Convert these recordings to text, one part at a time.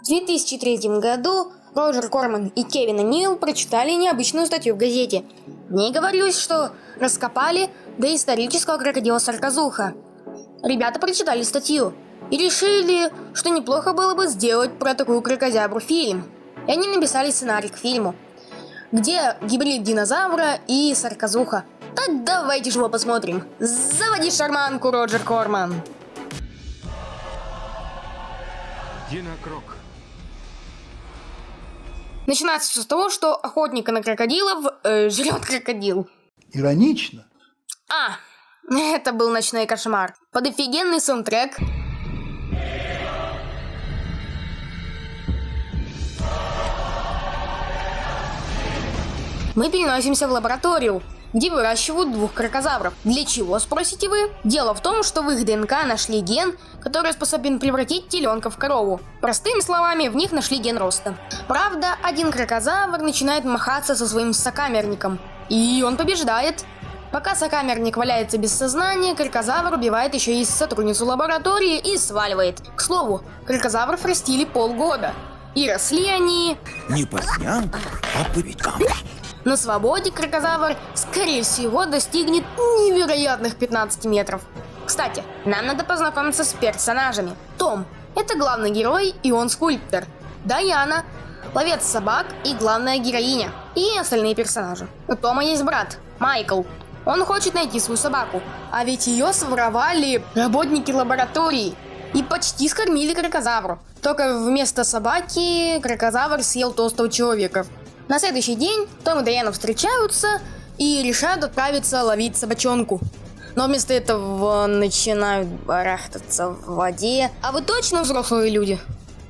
В 2003 году Роджер Корман и Кевин О'Нил прочитали необычную статью в газете. В ней говорилось, что раскопали доисторического крокодила-сарказуха. Ребята прочитали статью и решили, что неплохо было бы сделать про такую крокозябру фильм. И они написали сценарий к фильму, где гибрид динозавра и сарказуха. Так давайте же его посмотрим. Заводи шарманку, Роджер Корман. Динокрок. Начинается все с того, что охотника на крокодилов жрет крокодил. Иронично. Это был ночной кошмар. Под офигенный саундтрек. Мы переносимся в лабораторию, где выращивают двух крокозавров. Для чего, спросите вы? Дело в том, что в их ДНК нашли ген, который способен превратить теленка в корову. Простыми словами, в них нашли ген роста. Правда, один крокозавр начинает махаться со своим сокамерником, и он побеждает. Пока сокамерник валяется без сознания, крокозавр убивает еще и сотрудницу лаборатории и сваливает. К слову, крокозавров растили полгода. И росли они... Не по снегу, а по веткам. На свободе крокозавр, скорее всего, достигнет невероятных 15 метров. Кстати, нам надо познакомиться с персонажами. Том – это главный герой, и он скульптор. Даяна – ловец собак и главная героиня. И остальные персонажи. У Тома есть брат – Майкл. Он хочет найти свою собаку, а ведь ее своровали работники лаборатории и почти скормили крокозавру. Только вместо собаки крокозавр съел толстого человека. На следующий день Том и Даяна встречаются и решают отправиться ловить собачонку. Но вместо этого начинают барахтаться в воде. А вы точно взрослые люди?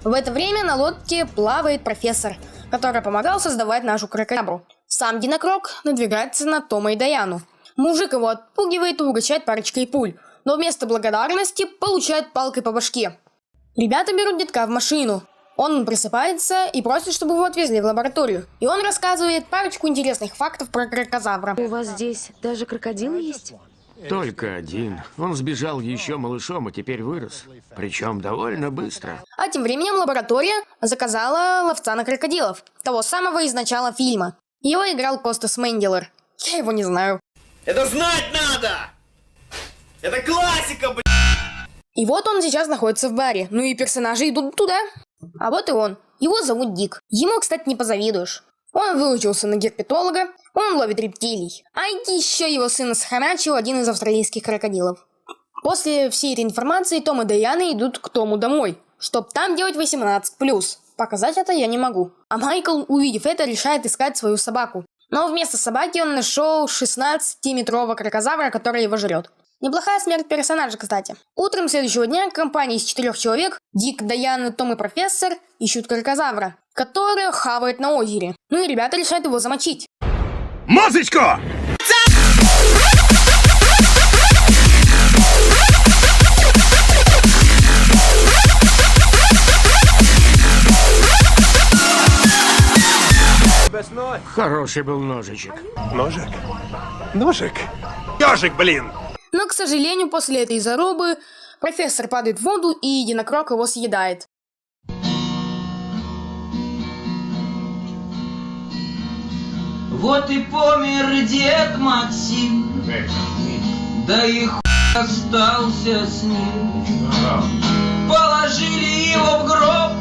В это время на лодке плавает профессор, который помогал создавать нашу крокозябру. Сам Динокрок надвигается на Тома и Даяну. Мужик его отпугивает и угощает парочкой пуль, но вместо благодарности получает палкой по башке. Ребята берут детка в машину. Он просыпается и просит, чтобы его отвезли в лабораторию. И он рассказывает парочку интересных фактов про крокозавра. У вас здесь даже крокодилы есть? Только один. Он сбежал еще малышом и теперь вырос. Причем довольно быстро. А тем временем лаборатория заказала ловца на крокодилов. Того самого из начала фильма. Его играл Костас Менделер. Я его не знаю. Это знать надо! Это классика, блядь! И вот он сейчас находится в баре. Ну и персонажи идут туда. А вот и он. Его зовут Дик. Ему, кстати, не позавидуешь. Он выучился на герпетолога, он ловит рептилий. А еще его сына схомячил один из австралийских крокодилов. После всей этой информации Том и Даяна идут к Тому домой, чтоб там делать 18+. Показать это я не могу. А Майкл, увидев это, решает искать свою собаку. Но вместо собаки он нашел 16-метрового крокозавра, который его жрет. Неплохая смерть персонажа, кстати. Утром следующего дня компания из 4 человек, Дик, Даяна, Том и профессор, ищут крокозавра, который хавает на озере. Ну и ребята решают его замочить. Мазочка! Хороший был ножичек. Ножик? Ножик? Ежик, блин! Но, к сожалению, после этой зарубы профессор падает в воду, и Динокрок его съедает. Вот и помер дед Максим, да и хуй остался с ним. Положили его в гроб.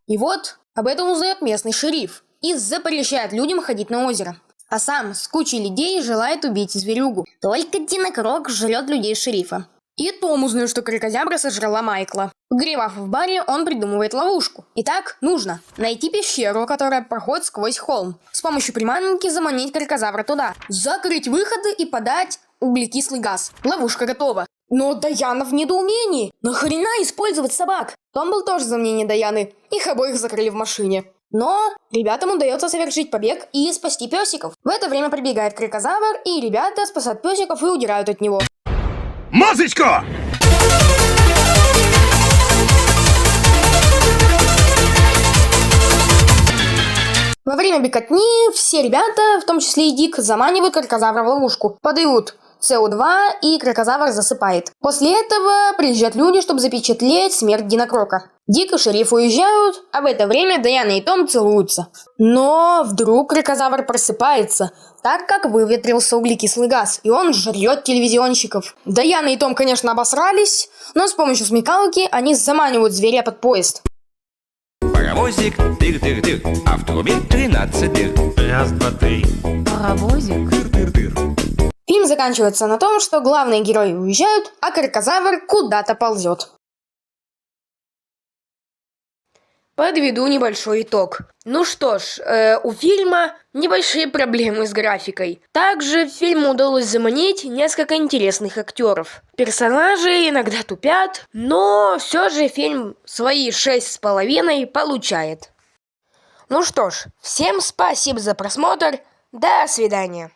И вот об этом узнает местный шериф и запрещает людям ходить на озеро. А сам с кучей людей желает убить зверюгу. Только Динокрок жрет людей шерифа. И Том узнает, что крокозябра сожрала Майкла. Погревав в баре, он придумывает ловушку. Итак, нужно найти пещеру, которая проходит сквозь холм. С помощью приманки заманить крокозавра туда. Закрыть выходы и подать углекислый газ. Ловушка готова. Но Даяна в недоумении. Нахрена использовать собак? Том был тоже за мнение Даяны. Их обоих закрыли в машине. Но ребятам удается совершить побег и спасти песиков. В это время прибегает крокозавр, и ребята спасают песиков и удирают от него. Мазочка! Во время беготни все ребята, в том числе и Дик, заманивают крокозавра в ловушку. Подают СО2, и крокозавр засыпает. После этого приезжают люди, чтобы запечатлеть смерть Динокрока. Дик и шериф уезжают, а в это время Дайана и Том целуются. Но вдруг крокозавр просыпается, так как выветрился углекислый газ, и он жрет телевизионщиков. Дайана и Том, конечно, обосрались, но с помощью смекалки они заманивают зверя под поезд. Паровозик, тыр-тыр-тыр, а в трубе 13 дыр. Раз, два, три. Паровозик. Тыр-тыр-тыр. Фильм заканчивается на том, что главные герои уезжают, а крокозавр куда-то ползет. Подведу небольшой итог. Ну что ж, у фильма небольшие проблемы с графикой. Также фильму удалось заманить несколько интересных актеров. Персонажи иногда тупят, но все же фильм свои 6,5 получает. Ну что ж, всем спасибо за просмотр. До свидания.